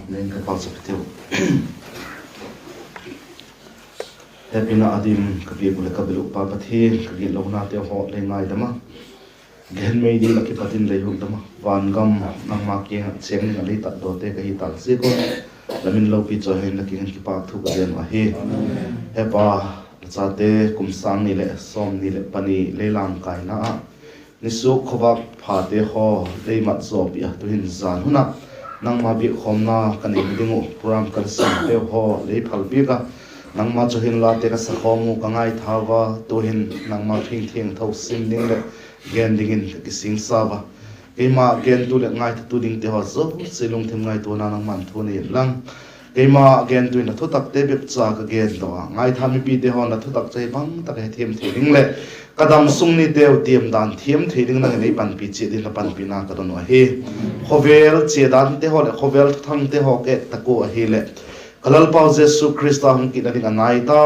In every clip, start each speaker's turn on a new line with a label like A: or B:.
A: nên cái bao giờ tiêu happy na adim cái việc của cái lúc ba thi cái việc lâu na tiêu họ lên ngay đó mà gen mấy đi là cái patin lấy hụt đó mà van gam nang ma kia xem nên lấy tận đồ tê cái tận gì có là mình lâu bị cho hen là cái pa thu cái đèn mà he hepa cha tê kum sang ni le som ni le pani le lang kai na ni su khoba pha te ho le mat zo bia tu hin zan huna nang ma bi khom na kan ei dingu program kan sam te ho le phal bi ka nang ma cho hin la te ka sa khomu ka ngai thawa tu hin nang ma thing thing thau sim ding le gen dingin ki sing sa ba ke ma gen tu le ngai tu ding te ho zo silung them ngai tu na nang man thu ni lang ke ma gen tu na thu tak te bep cha ka gen do ngai thami pi te ho na thu tak chai bang tak he them the ding le kadam sung ni deu tiam dan thiam the ding na nei pan pi che din pan pi na ka don he khovel che dan te ho le khovel thang te ho ke tako he le kalal pau jesu christa hum ki na ding anai ta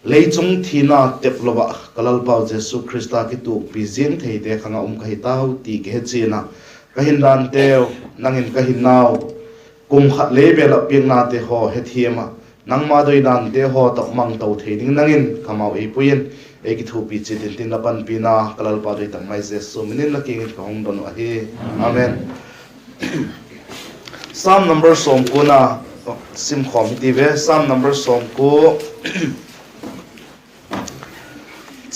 A: leicung thina teplova kalal pau jesu christa ki tu pi jing thei te khanga kai tau ti ke china ka hin dan te nangin ka hin naw kum khat le be la ping na te ho he thiama nang ma doi dan te ho tok mang tau thei ding nangin kamau e puin e ki thu pi che tin tin la pan pi na kalal pau doi tang mai jesu minin la king ka hong don wa he amen psalm number som kuna sim khom ti ve psalm number som ku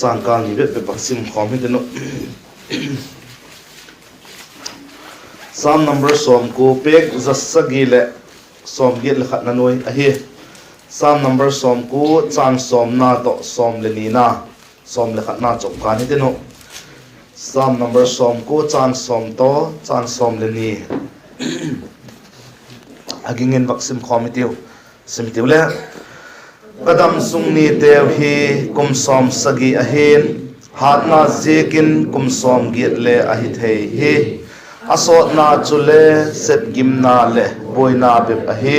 A: Sangkal ni bet baksim khom hiteno Psalm number som ko pek zasagi le som git le khat nanoi a hi Psalm number som ko chang som na to som le ni na som le khat na chok kan hiteno Psalm number som ko chang som to chang som le ni agingen baksim khom hitiu simtiu le kadam sung ni tew hi kum som sagi ahin hat na zekin kum som git le ahi thei hi asot na chule set gim na le boy na bep ahi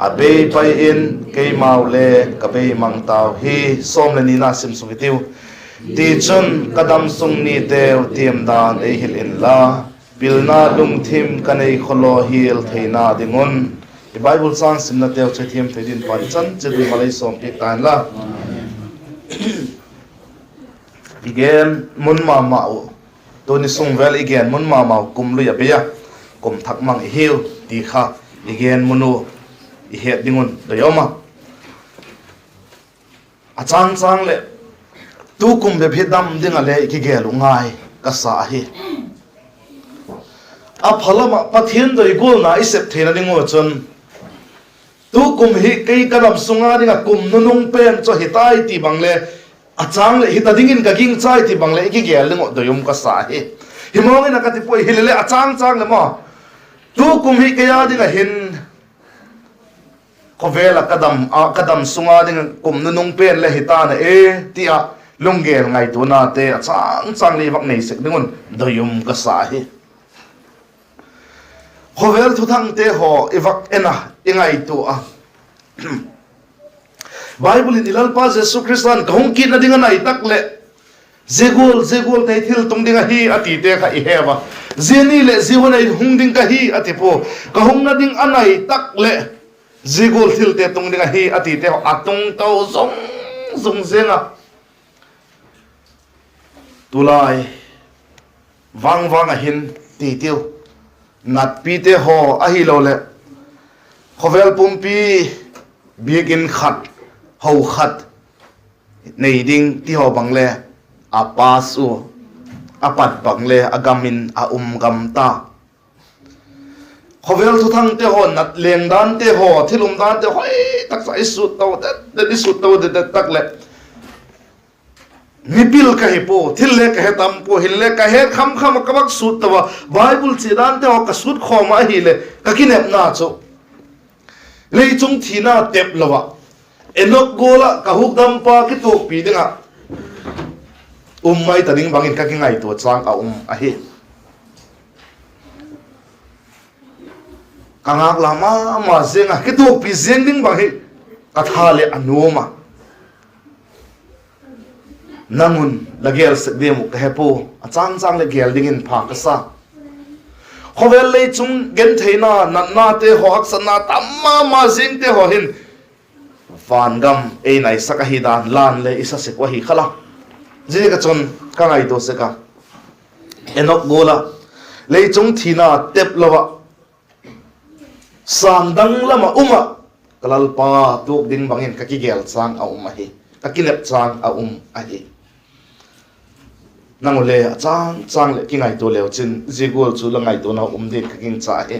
A: abe pai in ke mau le ka be mang taw hi som le ni na sim sung tiu ti chun kadam sung ni tew tiam dan e hil in la pilna lung thim kanei kholo hil theina dingun The Bible sang sim na teo che thiam thedin pan chan che du malai som pek tan la igen mun ma ma to ni sung vel igen mun ma ma kum lu ya be ya kum thak mang hiu ti kha igen munu I het dingun do yoma a chang chang le tu kum be phidam ding ale ki gelu ngai ka sa hi a phalama pathian doi gol na isep thena dingo chon tu kum hi kei kadam sunga dinga kum nunung pen cho hitai ti bangle achang le hitadingin ka ging chai ti bangle ki gel lengo doyum ka sa hi himong ina ka ti poi hilele achang chang le mo tu kum hi kaya dinga hin kovela kadam sunga dinga kum nunung pen le hitana e ti a lunggel ngai tu na te achang chang le wak nei sek dingun doyum ka sa hi khovel thu thang te ho evak ena ingai tu a Bible in ilal pa Jesu Christan kahung kin na dinga nai tak le zegol te thil tung dinga hi ati te kha I hewa zeni le ziwonai hung ding ka hi ati po kahung na ding anai tak le zegol thil te tung dinga hi ati te atung tau zong zenga tulai wang a hin ti tiu nat pi te ho a hi lo le khovel pumpi bikin khat ho khat nei ding ti ho bangle a pasu apat bangle agamin a gam ta khovel thu thang te ho nat leng dan te ho thilum dan te hoi tak sai su to de di su to de tak le nipil ka he po thil le ka he tam po hil le ka he kham ka bak sut tawa Bible chi dan te ho ka sut khoma hi le ka kinep na cho le chung thina tep lawa enok gola ka hukdam pa ki tok pi dinga mai taning bangin ka kingai to chang a a hi kangak lama ma zenga ki tok pi zen ding bang hi ka thale anoma nangun lagel se demu ka hepo achang chang le gel ding in pha ka sa khovel lei chung gen theina na te ho aksana tamma ma jing te ho hin van gam e nai saka hi dan lan le isa se ko hi khala je ka chon ka ngai do se ka enok gola lei chung thina tep lawa sang dang lama kalal pa tuk ding bangin ka ki gel chang a hi ka ki lep chang a hi nangole chang le ki ngai to leo chin jigol chu la ngai to na din ka king cha he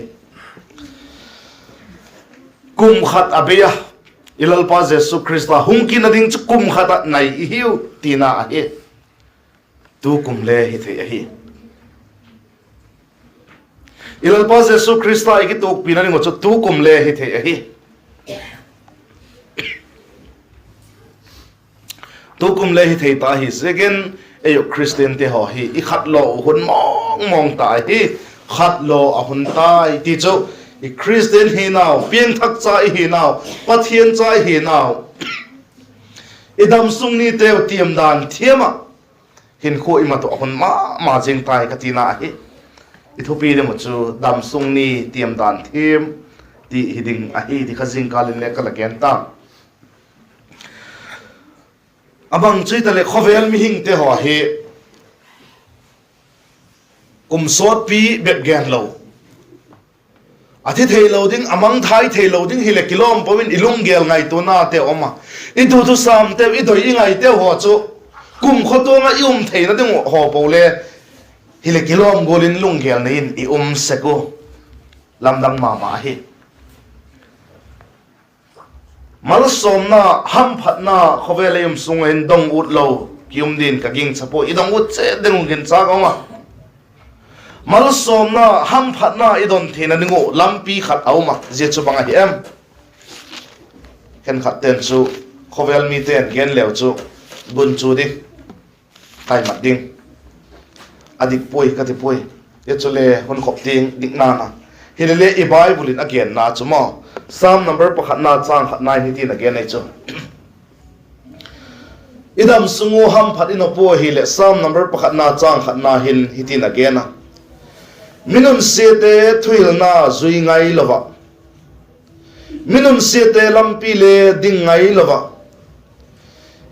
A: kum khat abeya ilal pa jesu krista hungki na ding chu kum khat nai hiu tina he tu kum le hi the hi ilal pa jesu krista iki tok pinani ngo chu tu kum le hi the hi tu kum le hi the ta hi second ayo Christian te ho hi i khat lo hun mong ta hi khat lo a hun tai ti chu i Christian hi now piang thak cha hi now pathian cha hi now i DAMSUNG ni te tiam dan thiama hin kho i ma to hun ma jing tai ka tina hi i thupi de mo chu DAMSUNG ni tiam dan thim ti hiding a hi ti khazing kalin le kala ken ta abang chui tale khovel mi hing te ho he kum sot pi bet gan lo athi thei lo ding amang thai thei lo ding hile kilom powin ilung gel ngai to na te oma i du tu sam te i doi ngai te ho chu kum khoto nga ium thei na ding ho pole hile kilom golin lung gel nein i seko lamdang ma hi mal som na ham phat na khovelem sung en dong ut lo kium din ka ging chapo idong ut che deng gen cha ga ma mal som na ham phat na idon thena ningo lampi khat au ma je chu banga hi em ken khat ten chu khovel mi ten gen lew chu bun chu di kai mat ding adik poi ka ti poi ye chu le hon khop ting dik na na hilele i bible in again na chu mo Psalm number pakhat na chang khat nai hitin again ai chu idam sungu ham phat ino po hi le Psalm number pakhat na chang khat na hin hitin again na minun sete thuil na zui ngai lova minun sete lampi le ding ngai lova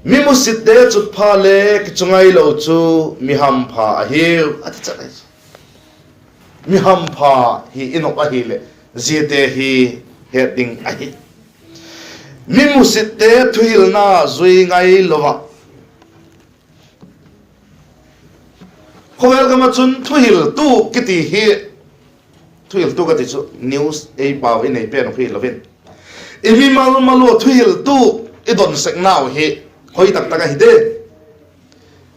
A: mimu sitte chut pha le kichungai lo chu mi ham pha hi ati chai mi ham pha hi ino a hi le zete hi heading ahi mimu sitte thuil na zui ngai lova khovel gama chun thuil tu kiti hi thuil tu kati chu news ei paw in ei pen khi lovin imi mal malo thuil tu idon sek naw hi hoi tak taka hi de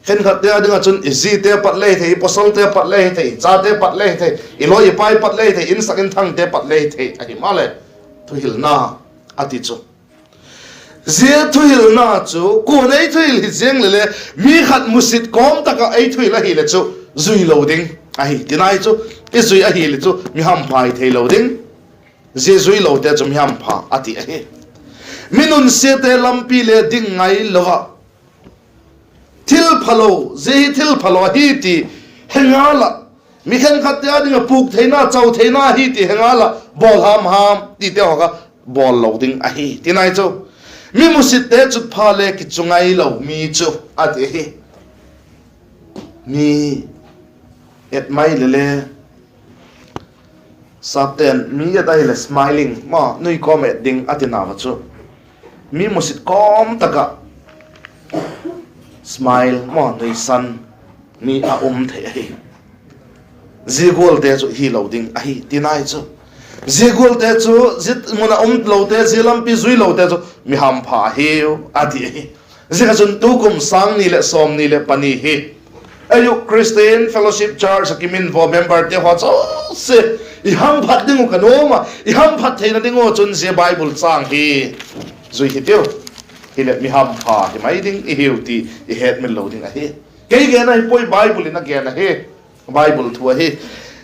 A: khen khat te adinga chun izi te pat le thei posol te pat le thei cha te pat le thei iloi pai pat le thei in sakin thang te pat le thei ahi male thuil na ati chu zia thuil na chu ko nei thuil hi jeng le mi khat musit kom taka ei thuil a hi le chu zui loading a hi tinai chu i zui a hi le chu mi ham phai thei loading zia zui lo te chu mi ham pha ati a hi minun se te lampi le ding ngai lova thil phalo zai thil phalo hi ti hengala mi khen khat te adinga puk theina chau theina hi ti hengala bol ham ti te hoka bol loading a hi tinai chu mi musit te chut pha le ki chungai lo mi chu ati hi mi et mai le sapten mi ya dai le smiling ma nui comment ding atina wa chu mi musit kom taka smile mo nui san mi a the hi zigol te chu hi loading a hi tinai chu zigol te chu zit mona lo te zilam pi zui lo te chu mi ham pha hi ati hi zika chun tu kum sang ni le som ni le pani hi ayu Christian Fellowship Church kimin vo member te ho chu se i ham phat ding ka no ma i ham phat theina ding o chun se Bible chang hi zui hi teu hi le mi ham pha hi mai ding i hiu ti i het min loading a hi ke ge na poi Bible in again a hi Bible thua hi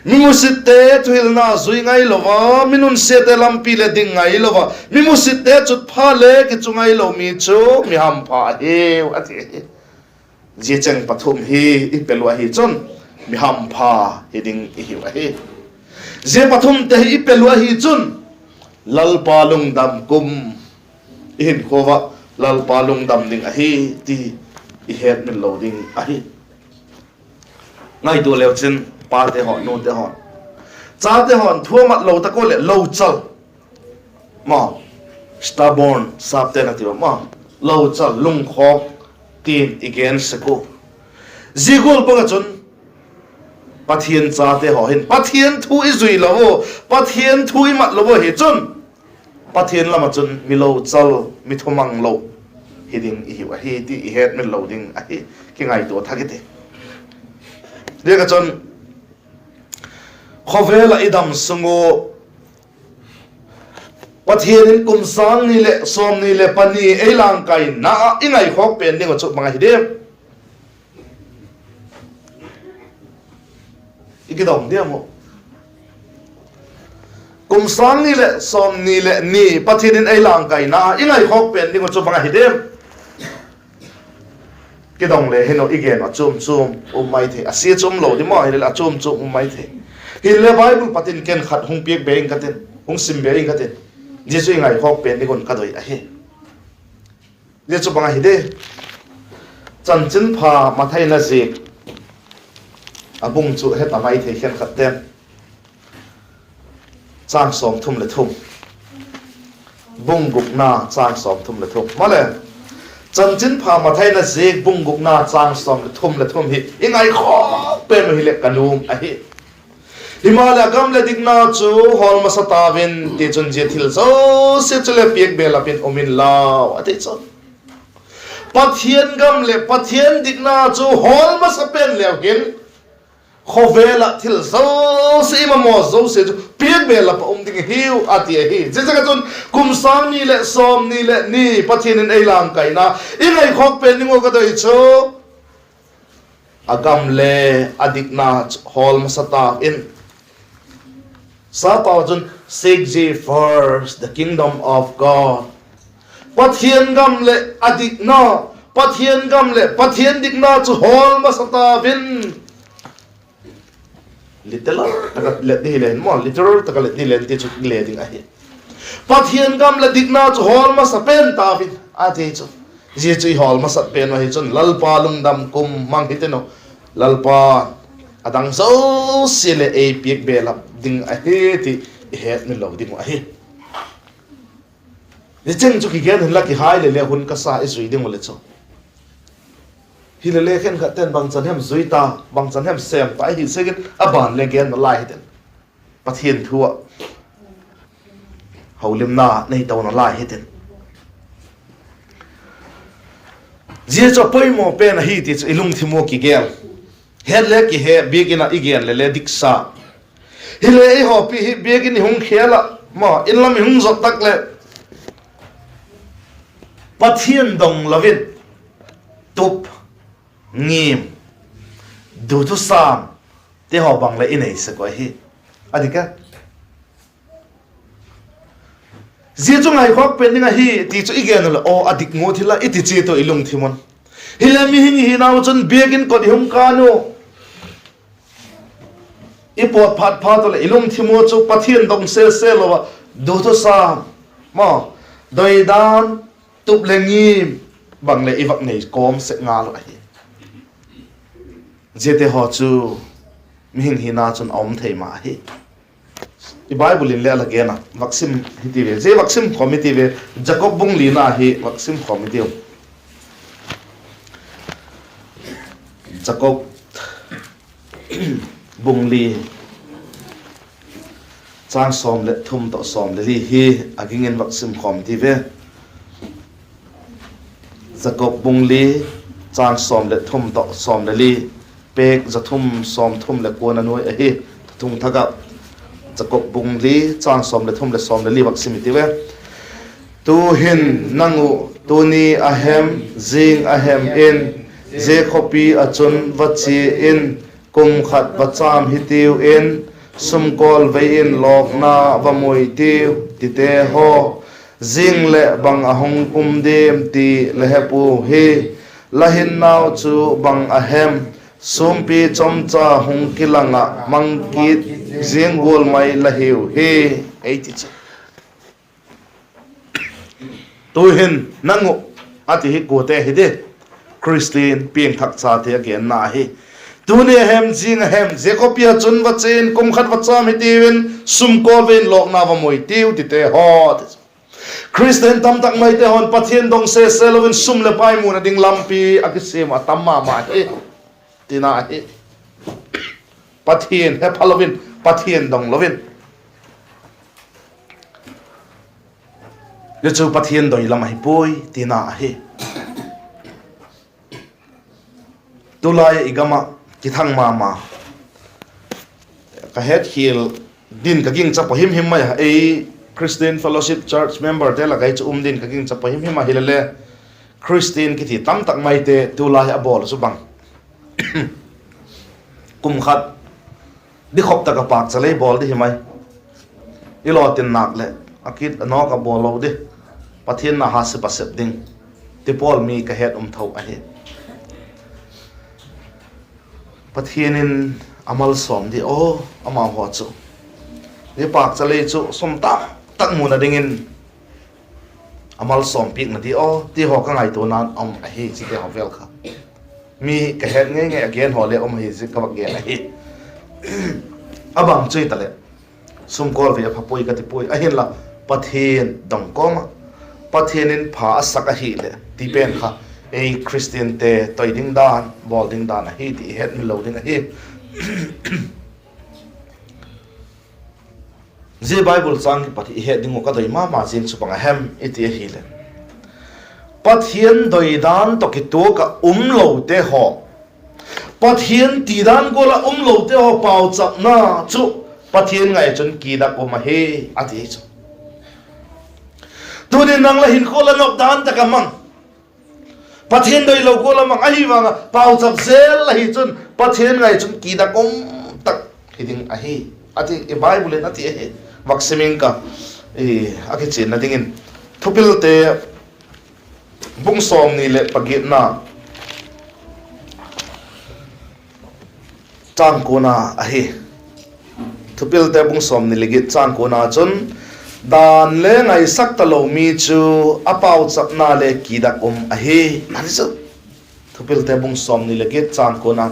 A: mimu sitte thuil na zui ngai lova minun sete lampi le ding ngai lova mimu sitte chut pha le ki chungai lo mi chu mi ham pha he ati je chang pathum hi i pelwa hi chon mi ham pha hi ding i hi wa hi je pathum te hi pelua hi chun lal palung dam kum in khova lal palung dam ding a hi ti i het min lo ding a hi ngai tu leo chin pa te hon no te hon cha te hon thua mat lo ta ko le lo chal ma stubborn sap te na ti ma lo chal lung khok tin again seko zigol pa chun pathian cha te ho hin pathian thu i zui lo pathian thu i mat lo he chun pathian lama chun mi lo chal mi thomang lo hiding i wa hi ti i het min lo ding a hi ki ngai to thagite de ka chun khovela idam sungo pathian kum sang ni le som ni le pani elang kai na ingai khok pen ding chu manga hidem ikidom diamo kum sang ni le som ni le ni pathian elang kai na ingai khok pen ding chu manga hidem kidong le heno igen achum mai the asia chum lo di mo hele achum mai the hile bible patin ken khat hung piek being katen hung sim being katen jesu ngai khok pen ni gon kadoi a he jesu banga hide chan chin pha mathai na je abung chu he tamai the khen khat tem chang som thum le thum bung gup na chang som thum le thum male chan chin pha mathai na je bung gup na chang som le thum hi ingai khok pen hi le kanum a hi Himalaya gam le digna chu hol masatavin ti chun je thil so se chule piek bela pin omin law ate chon pathian gam le pathian digna chu hol masapen lewgin khovela thil so se mo zo se piek bela pa ding hiu ati hi je jaga chun kum sam ni le som ni le ni pathian in eilang kaina ingai khok pen ningo ka doi chu agam le adikna hol masatav in Sapajun seek ye first the kingdom of God. Pathian gam le adik na, pathian gam le pathian dik na chu hol masata vin. Literal takat let ni len mo literal takat let ni len ti chu le ding ahi. Pathian gam le dik na chu hol masapen ta vin ate chu. Je chu hol masapen ma hi chun lalpa lungdam kum mang hiteno lalpa adang so sile e piek bela ding a he ti het ni lo ding a he ni cheng chu ki gen la ki hai le hun ka sa isui ding le chu hi le khen kha ten bang chan hem zui ta bang chan hem sem pa hi segin aban le gen la hi ten pathian thua holim na nei taw na la hi ten je cho poi mo pen hi ti ilung thimo ki gel het le ki he begina igen le diksa hile e ho pi hi begin hung khela ma in lam hung zot tak le pathian dong lavin tup ngim du tu sam te ho bang le inei se ko hi adika je chung ai khok pen ninga hi ti chu igen le o adik ngo thila iti chi to ilung thimon hile mi hing hi naw chun begin ko hum kanu ipot phat phat le ilum thimo chu pathian dong se lo du to sam ma doi dan tup lengi bang le iwak nei kom se nga lo hi jete ho chu mi hing hi na chun om thei ma hi i bible in le la gena vaccine hiti ve je vaccine committee ve jacob bung li na hi vaccine committee Jacob bung li chang som le thum to som le li hi agingen vaccine committee ve Jacob bung li chang som le thum to som le li pek zathum som thum le kona noi a hi thung thaga Jacob bung li chang som le thum le som le li vaccine ti ve tu hin nangu tu ni ahem jing ahem in je copy achun vachi in kum khat bacham hitiu in sumkol ve in lokna vamoi tiu tite ho jing le bang ahong kum dem ti lehepu he lahin naw chu bang ahem sumpi chomcha hung kilanga mangkit riêng gol mai là hiểu he ấy thì tôi hin năng ngộ ati hi cô te hi de Christian pieng thak cha te again na hi tu ne hem jing hem je ko pia chun wa chen kum khat wa cham hi tiwin sum ko ven lok na wa moi tiu ti te hot Christian tam tak mai te hon pathian dong se selovin sum le pai mu na ding lampi akisem atamma ma he tina he pathian he phalovin pathian dong lovin le chu pathian doi lam hi poi tina he tulai igama kithang mama ka het hil din ka ging chapa him mai ei Christian Fellowship Church member te lagai chu din ka ging chapa him ma hilale Christian ki thi tam tak mai te tulai abol su bang kum khat di khop ta ka pak chalei bol di himai ilo tin nak le akit no ka bol lo di pathian na ha se pasep ding ti pol mi ka het thau a he pathianin amal som di o ama ho chu ni pak chale chu som ta tak mu na dingin amal som pik na di o ti ho ka ngai to nan om a hi chi te ho vel kha mi ka het nge nge again ho le om hi chi ka bak ge a hi abang chui tale sum kol ve pha poi ka ti poi a hin la pathian dong ko ma pathianin pha asak a hi le ti pen kha ei Christian te toy ding dan bol ding dan a hi ti het mi lo ding a hi je Bible chang ki pathi het ding ka doi ma jing chu panga hem iti hi le pathian doi dan to ki to ka lo te ho pathian ti dan ko la lo te ho pau chap na chu pathian ngai chun ki da ko ma he ati chu tu ni nang la hin ko la nok dan ta ka mang pathian doi lo ko la mang ahi wanga pau chap zel la hi chun pathian ngai chun ki da kom tak hiding ahi ati e Bible na ti he vaksimin ka e aki chin na dingin thupil te bung som ni le pagit na chang ko na ahi thupil te bung som ni legit chang ko na chun dan le ngai sak ta lo mi chu apau chap na le ki da kum ahi ani chu thupil te bung som ni legit chang ko na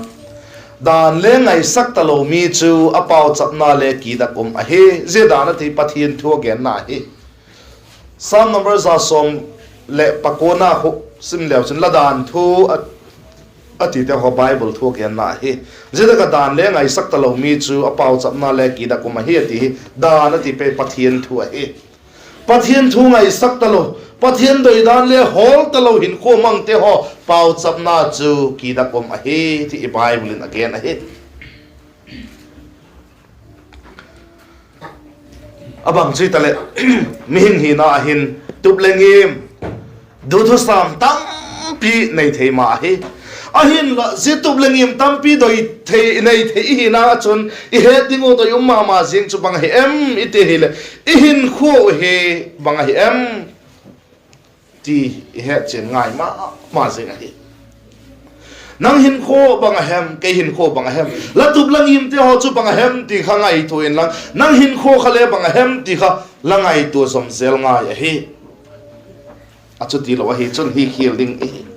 A: dan le ngai sak ta lo mi chu apau chap na le ki da kum ahi je da na ti pathian thu gen na hi some numbers are som le pakona ho sim le chun la dan thu ati te ho Bible thu gen na hi je da ka dan le ngai sak ta lo mi chu apau chap na le ki da kum ahi ti dan ati pe pathian thu ahi pathian thu ngai sak ta lo pathian doi dan le hol ta lo hin ko mang te ho pau chap na chu ki da kum ahi ti Bible in again ahi abang chui tale min hi na hin tup lengim du thu sam tam pi nei thei ma hi ahin la je tup lengim tam pi doi thei nei thei hi na chun I he dingo to yum ma jing chu bang hi em ite hi le I hin kho he bang hi em ti he chen ngai ma jing hi nang hin kho bang hem ke hin kho bang hem la tup lengim te ho chu bang hem ti kha ngai to in lang nang hin kho khale bang hem ti kha langai to som zel ngai hi achu ti lo hi chun hi khil ding hi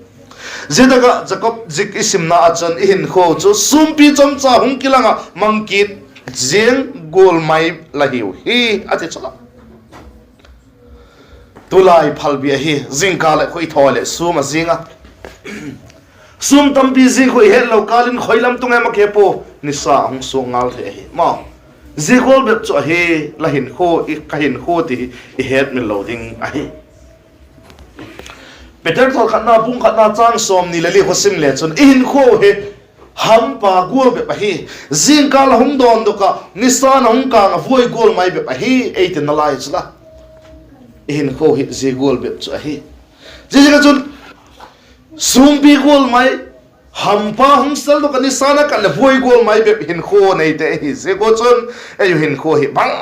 A: zedaga Jacob zik isim na achan ihin kho chu sumpi chom cha hung kilanga mangkit jeng gol mai lahiu hi ati chala tulai phalbia hi jingka le khoi thole suma jinga sum tampi jing khoi hel lo kalin khoilam tunga ma khepo nisa hung so ngal the hi ma zigol be chu hi lahin kho I kahin kho ti I het mi loading ahi Peter thol khatna bung khatna chang som ni lali hosim le chun in kho he ham pa gol be hi jingka la hung don do ka nisan hung ka nga voi gol mai be hi eitin na lai chla in kho hi ji gol be chu hi ji ga chun sum bi gol mai ham pa hung sel do ka nisana ka le voi gol mai be hin kho nei te hi je go chun e hin kho hi bang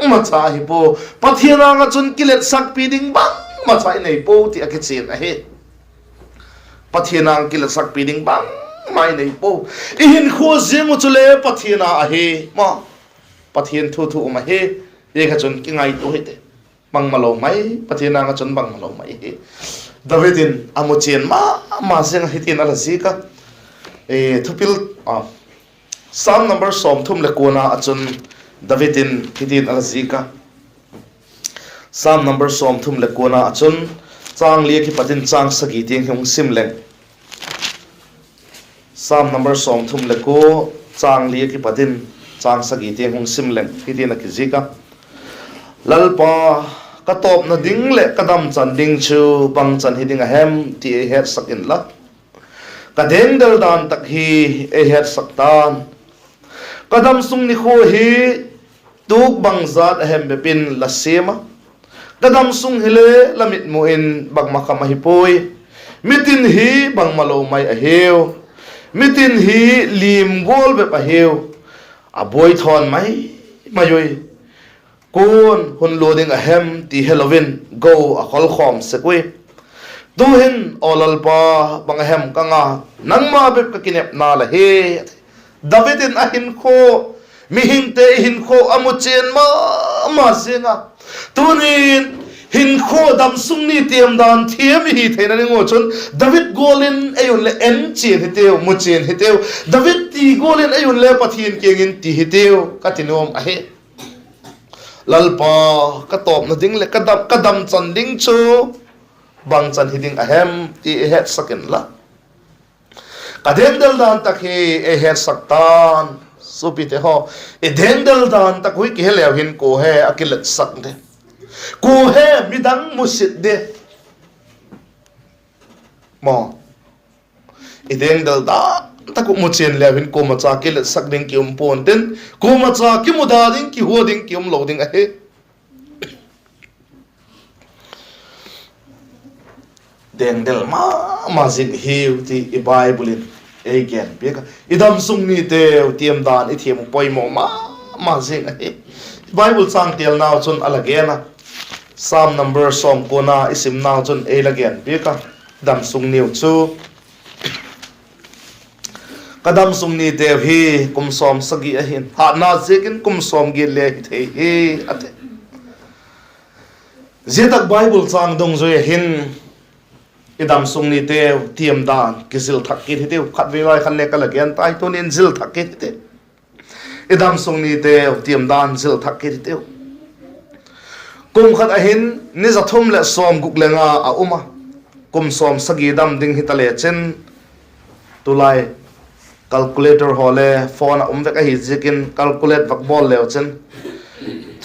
A: ma cha hi po pathiana nga chun kilet sak pi ding bang ma chai nei po ti a ke chen a he pathiana kil sak pi ding bang mai nei po I hin kho zemu chule pathiana a he ma pathian thu ma he e ka chon ki ngai to he te bang malo mai pathian nga chon bang malo mai he Davidin amuchen ma seng hitin ala zika e thupil Psalm number som thum le kona achun Davidin hitin ala zika Psalm number som thum le kona achun chang lia ki patin chang sagi tiang hong sim leng Psalm number som thum le ko chang lia ki patin chang sagi tiang hong sim leng hitin a ki zika lalpa katop na ding le kadam chan ding chu bang chan hiding a hem ti e het sakin la kadeng dal dan tak hi e het saktan kadam sung ni kho hi tuk bang zat a hem be pin la sema kadam sung hile lamit mo in bang makama hi poi mitin hi bang malo mai a heu mitin hi lim gol be pa heu a boy thon mai mayoi kun hun loading a hem ti Halloween go a khol khom sekwe tu hin olal pa bang hem kanga nangma be ka kinep na la he Davidin a hin kho mi hingte hin kho amuchen ma singa tunin hin kho damsung ni tiam dan thiam hi theina ngo chun David golin ayun le en chen hiteu muchen hiteu David ti golin ayun le pathin kengin ti hiteu katinom a he lalpa katop na ding le kadam chan ding chu bang chan hiding ahem ti het sakin la kadendal dan takhi e het saktan supite ho e dendal dan takhui ki helew hin ko he akilet sak de ko he midang musit de mo e dendal da taku muchen levin ko macha ke le sakding ki pon den ko macha ki muda ding ki ho ding ki loading a he den del ma zing hiu ti i bible again beka idam sung ni te tiam dan i thiam poi mo ma zing a he bible sang tel now chun alagena Psalm number som kona isim now chun e again beka dam sung niu chu kadam sung ni dev hi kum som sagi a hin ha na zekin kum som gi le the hi ate zetak bible chang dong zoi hin idam sung ni dev tiam dan kizil thak ki the khat ve wai khan le kala gen tai to nin zil thak ki the idam sung ni dev tiam dan zil thak ki the kum khat a hin ni zathum le som guk lenga a uma kum som sagi dam ding hitale chen tulai calculator hole phone veka hi jikin calculate vak bol leo chen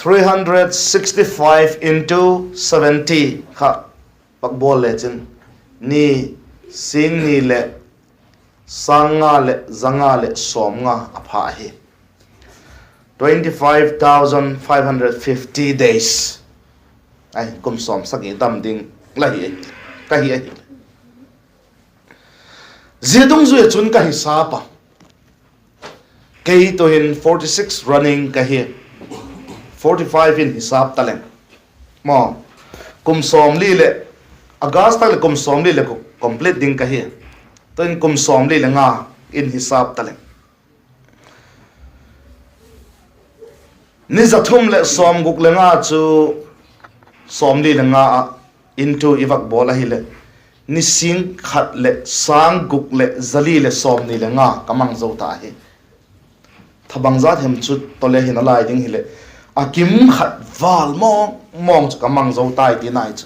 A: 365 into 70 kha vak bol le chen ni sing ni le sanga le zanga le somnga apha hi 25,550 days ai kum som sagi dam ding la hi ka hi zedong zui chun ka hisapa kei to in 46 running ka hi 45 in hisap taleng mo kum som li le august tak le kum som li le complete ding ka hi to in kum som li le nga in hisap taleng ni zathum le som guk le nga chu som li le nga into ivak bola hi le ni sing khat le sang guk le zali le som ni le nga kamang zo ta hi thabang za them chu tole hin alai ding hi le akim khat wal mong chu kamang zo tai ti nai chu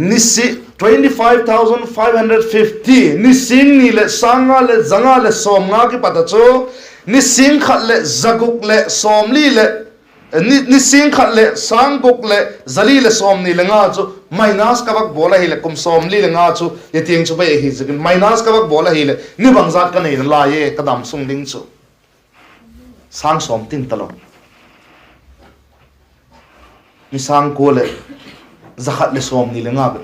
A: nisi 25,550 ni sing ni le sanga le zanga le som nga ki pata chu ni sing khat le zaguk le som li le ni sing khat le sang guk le zali le som ni le nga chu minus ka bak bola hi le kum som li le nga chu ye tiang chu bai hi zikin minus ka bak bola hi le ni bang zat ka nei la ye kadam sung ding chu sang som tin talo ni sang ko le zakhat le som ni le nga be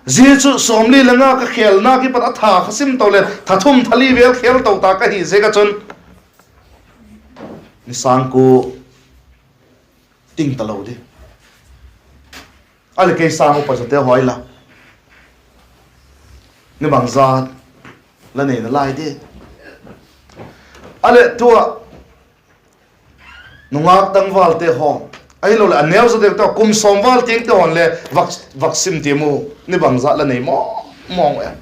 A: zi chu som li le nga ka khel na ki pat atha khasim to le thathum thali vel khel to ta ka hi ze ka chun ni sang ko ting talo de ale ke sang ko pa te hoila ni bang za la nei na lai de ale tua nungak tang wal te ho ai lo la neo zo de to kum som wal ting te hon le vaccine ti mu ni bang za la nei mo mong ya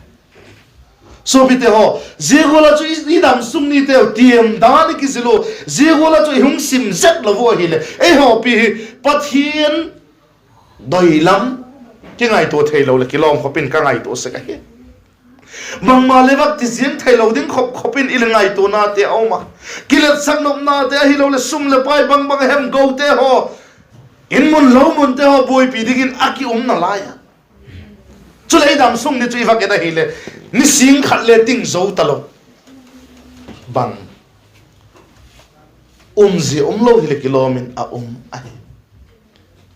A: so bi te ho jegola chu i dam sung ni te TIAM dan ki zilo jegola chu hung sim zet lo vo hi le e ho pi pathian doi lam ki ngai to thei lo le kilom khopin ka ngai to se ka hi bang ma le vak ti zim thei lo ding khopin il ngai to na te au ma kilet sang nom na te hi lo le sum le pai bang bang hem go te ho in mun lo mun te ho boy pi ding in aki na la ya chu le dam sung ni chu vak eta hi le ni sing khat le ting zo ta lo bang zi lo hi le kilomin a ai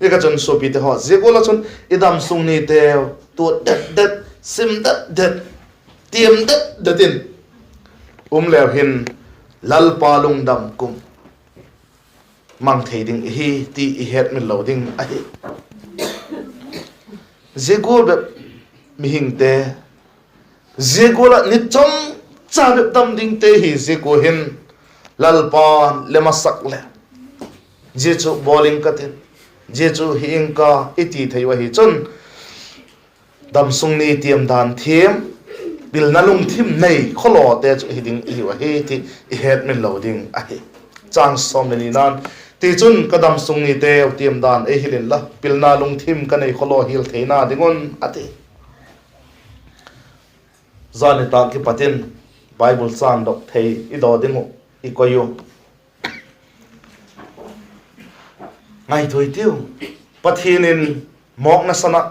A: eka chon so pi te ho je ko la chon idam sung ni te to dat sim dat TIAM datin le hin lal palung dam kum mang thei ding hi ti I het min loading a hi je ko be mi hing te je ko la ni chom cha be dam ding te hi je ko hin lal pa le masak le je chu bowling katin je chu hi inka iti thei wa hi chon DAMSUNG ni TIAM dan THIAM bil na lung thim nei kholo te chu hiding hi wa he ti het min loading a hi chang som ni nan ti chun ka DAMSUNG ni te TIAM dan e hilin la bil na lung thim ka nei kholo hil theina dingon ati zani ta ki patin bible sang dok thei I do dingu I koyu ngai thoi tiu pathinin mok na sana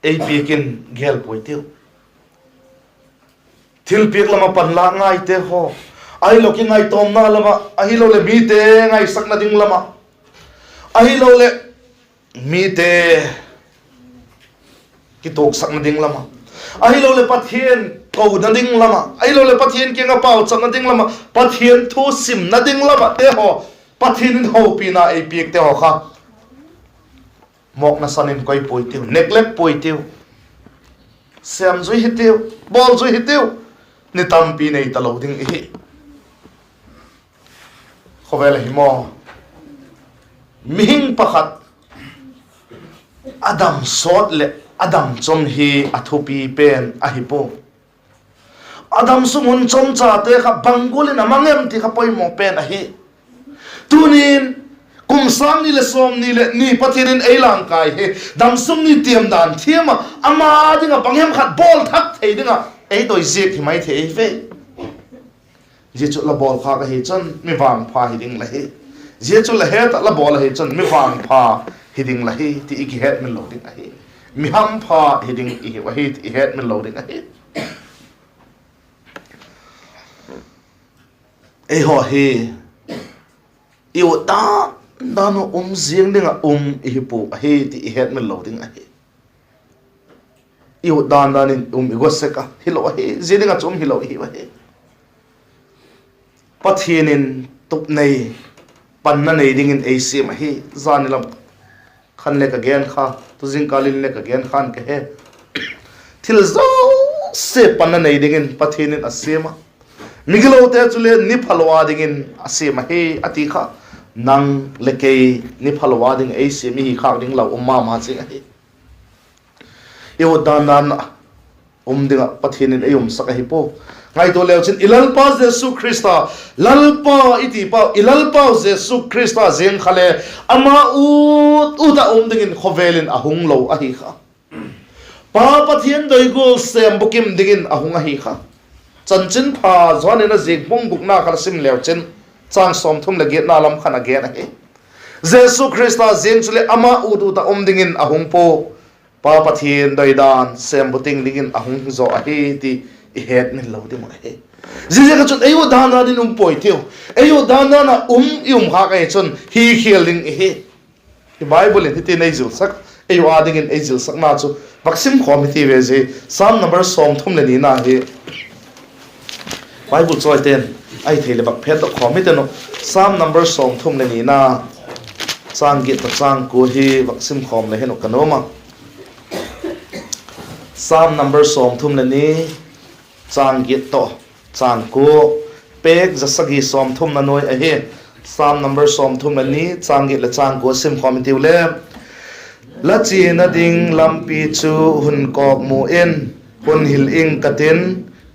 A: ei pikin gel poitiu thil pik lama panla ngai te ho ai lo ki ngai tom na lama ai lo le mi te ngai sakna ding lama ai lo le mi te ki tok sakna ding lama ai lo le pathian ko na ding lama ai lo le pathian ki nga pau chak na ding lama pathian thu sim na ding lama te ho pathian ho pi na ei pik te ho kha mok na sanin koi poitiu neglect poitiu sem zui hitiu bol zui hitiu ni tampi nei talo ding hi khovel hi mo mihing pakhat adam sot le adam chom hi athupi pen a hi po adam sumun chom cha te kha bangulin amangem ti kha poi mo pen a hi tunin kum sang ni le som ni le ni pathinin eilang kai he DAMSUNG ni TIAM dan THIAM ama dinga banghem khat bol thak thei dinga ei doi zek hi mai thei ve je chu la bol kha ka hi chon mi wang pha hi ding la hi je chu la he ta la bol hi chon mi wang pha hi ding la hi ti ki het min lo ding a hi mi ham pha hi ding I wa hi ti het min lo ding a hi ei ho hi iu ta dano zieng dinga I pu he ti het min lo ding a he iu dan in igoseka hilo he zidinga chum hilo hi wa he pathinin tup nei panna nei ding in ac ma he zanilam khan le ka gen kha tu jing kalin le ka gen khan ke he thil zo se panna nei ding in pathinin asema migilo te chule ni phalwa ding in asema he ati kha nang leke ni phalwa ding AC mi hi khak ding lo umma ma chi ai yo danan dinga pathinin ayum saka hi po ngai to leo chin ilal pa jesu christa lalpa iti pa ilal pa jesu christa zeng khale ama uta ding in khovelin ahung lo a hi kha pa pathin doi gol sem bukim ding in ahung a hi kha chanchin pha zwanena jek bong bukna khala sim leo chin chang som thum la get na lam khana get he jesu christa zeng chule ama udu ta dingin ahung po pa pathin doi dan sem buting dingin ahung zo a he ti het min lo de mo he je ka chun ayo dan na din poitiu ayo dan na ha ka chun hi healing he the bible in ti nei zul sak ayo adingin azil sak na chu vaccine committee ve je sam number som thum le ni na he bible choi ten ai thele bak phet do khomite no sam number som thum le ni na chang gi ta chang ko hi vaccine khom le heno kanoma sam number som thum le ni chang gi to chang ko pek jasagi som thum na noi a he Psalm number som thum na ni changi la chang ko sim committee le la chi na ding lampi chu hun kok mu in hun hil ing katin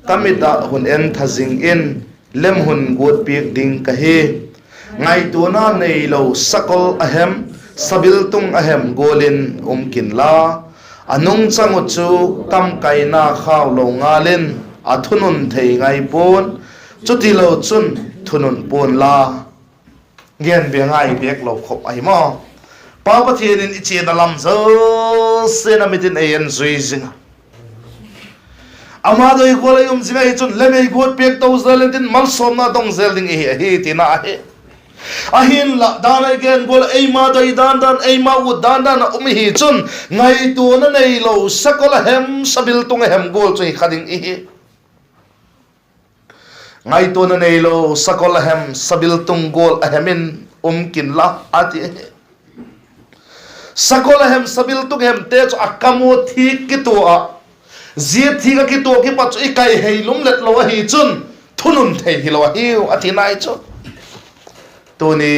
A: kamita hun en thazing in lem hun gut pik ding ka hi ngai tu na nei lo sakol ahem sabil tung ahem golin kin la anung changu chu kam kai na khaw lo ngalin athunun thei ngai pon chuti lo chun thunun pon la gen be ngai bek lo khop ai mo pa pathian in ichi na lam zo sena mitin ayen zui zinga ama doi ko le zinga hi chun leme got pek to zalentin mal som na dong zelding hi tina he ahin la dan again gol ei ma doi dan ei ma u dan hi chun ngai tu na nei lo sakol hem sabil tung hem gol chui khading hi ngai tu na nei lo sakol hem sabil tung gol ahemin kin la ati sakol hem sabil tung hem te chu akamo thi ki tu a zia thi ka ki tu ki pa chu ikai hei lum let lo hi chun thunun thei hi lo hi ati nai chu tu ni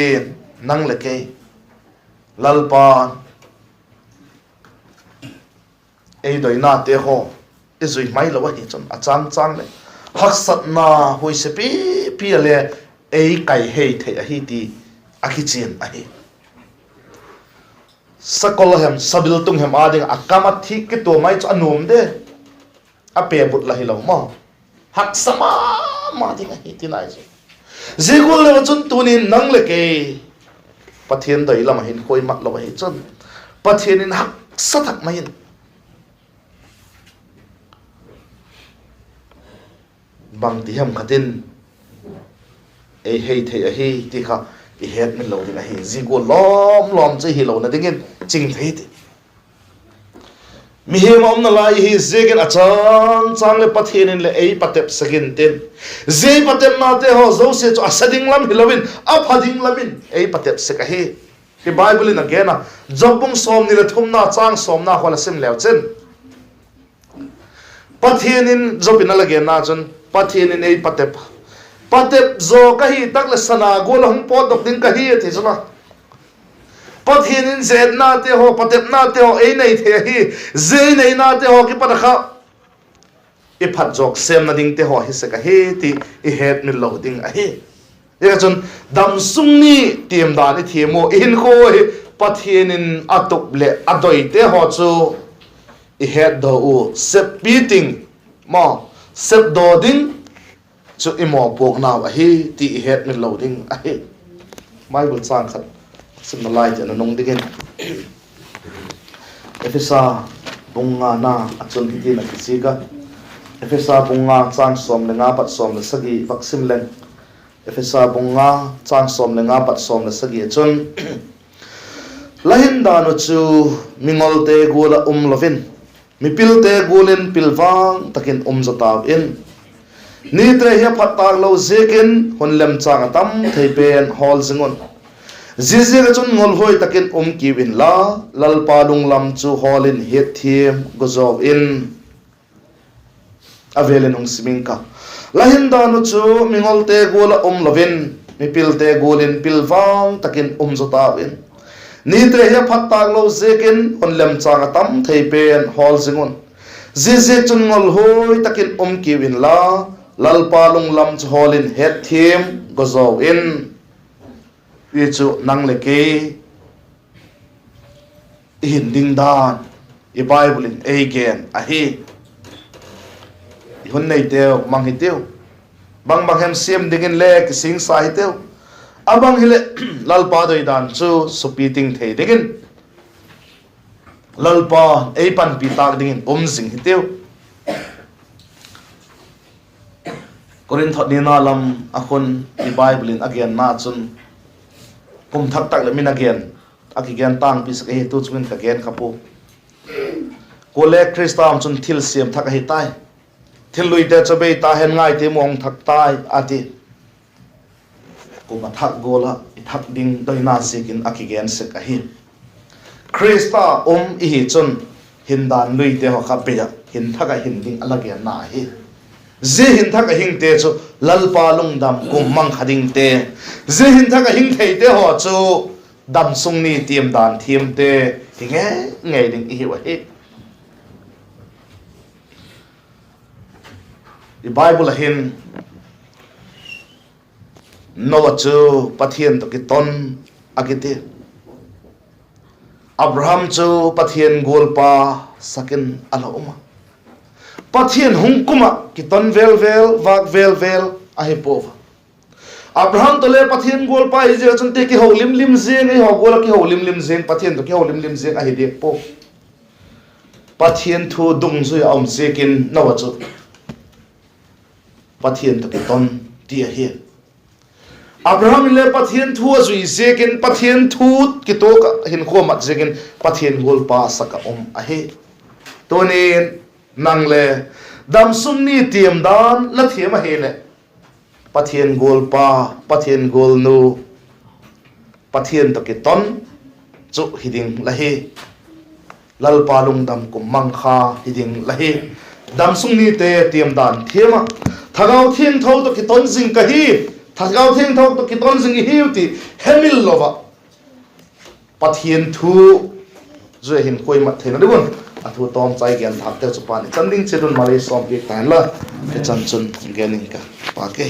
A: nang le ke lalpa ei doi na te ho izui mai lo hi chun achang chang le haksat na hoi se pi le ei kai hei thei a hi ti akichin a hi sakol hem sabil tung hem ading akama thi ki to mai chu anum de a pe but la hi lo mo hak sama ma ding a hi ti nai chu zigul le chun tunin nang le ke pathian doi lama hin khoi mat lo hi chun pathian in hak sathak mai bang ti ham khatin ei hei thei a hi ti kha i het min lo ding a hi zigul lom che hi lo na dingin ching thei ti mi hem om na lai hi zegen achang le pathian in le ei patep sagin ten ze patep na te ho zo se chu asading lam hilawin aphading lamin ei patep se ka hi ki bible in again jobung som ni le thum na chang som na khola sim lew chen pathian in jobin alage na chun pathian in ei patep zo ka hi tak le sana gol hung po dok ding ka hi the chuna pathian in zed na te ho patep na te ho ei nei the hi ze nei na te ho ki pa kha i phat jok sem na ding te ho hi se ka hi ti i het mi lo ding a hi ya chun damsung ni tiam da ni thiemo in ko pathian in atuk le adoi te ho chu i het do u sep beating mo sep do ding chu i mo pok na a hi ti i het mi lo ding a hi bible sang khat sim na lai na nong digin efesa bunga na achun ti na kisiga efesa bunga chang som le nga pat som le sagi vaksim len efesa bunga chang som le nga pat som le sagi chun lahin da no chu mingol te gula lovin mipil te gulen pilwang takin zataw in ni tre hi phatak lo zekin honlem chang tam theipen hol zingon zizi ga chun ngol hoi takin kiwin la lalpa lung lam chu holin het thiem gozov in avelen hung simingka lahin da no chu mingol te gola lovin mipil te golin pilwang takin zataw in ni tre hi phatak lo zekin honlem chang tam theipen hol zingon zizi chun ngol hoi takin kiwin la lalpa lung lam chu holin het thiem gozov in ichu nang le ke in ding dan i bible in again a hi hun nei teo mang hi teo bang hem sim dingin le ki sing sa hi teo abang hile lalpa doi dan chu supiting thei dingin lalpa ei pan pi tak dingin sing hi teo korin thot ni na lam akon i bible in again na chun Kumthak tak le min again akigen tang pis ke tu chun ka gen khapu ko le kristam chun thil siam thak hi tai thil lui te chabe ta hen ngai te mong thak tai ati ko ma thak gola i thak ding doi na sikin akigen se ka hi krista i hi chun hindan lui te ho khape hin thaka hin ding alage na hi zehin thak hing te chu lalpa lungdam kum mang khading te zehin thak hing thei te ho chu damsung ni tiam dan thiam te hinge ngai ding hi wa he the bible hin no chu pathian to ki ton agite abraham chu pathian golpa sakin ala uma pathian hungkuma ki ton vel vak vel ahi pova abraham to le pathian golpa hi je chunte ki ho lim zeng hi ho gola ki ho lim zeng pathian to ki ho lim zeng ahi dek po pathian thu dung zui om sekin no chu pathian to ki ton ti hi abraham le pathian thu zui sekin pathian thu ki to ka hin kho mat sekin pathian golpa saka ahi to ne nang le damsung ni tiam dan la thiam a hele pathian golpa pathian golnu pathian to ki ton chu hiding la he lalpa lungdam kum mangkha hiding la he damsung ni te tiam dan thiama thagau thieng tho to ki ton jing ka hi thagau thieng tho to ki ton jing hi ti hemil lova pathian thu zui hin koi mat thena dun athu tom chai gian thak te chu pa ni chanding chedun mari som ki tan la ke chan chun gening ka pa ke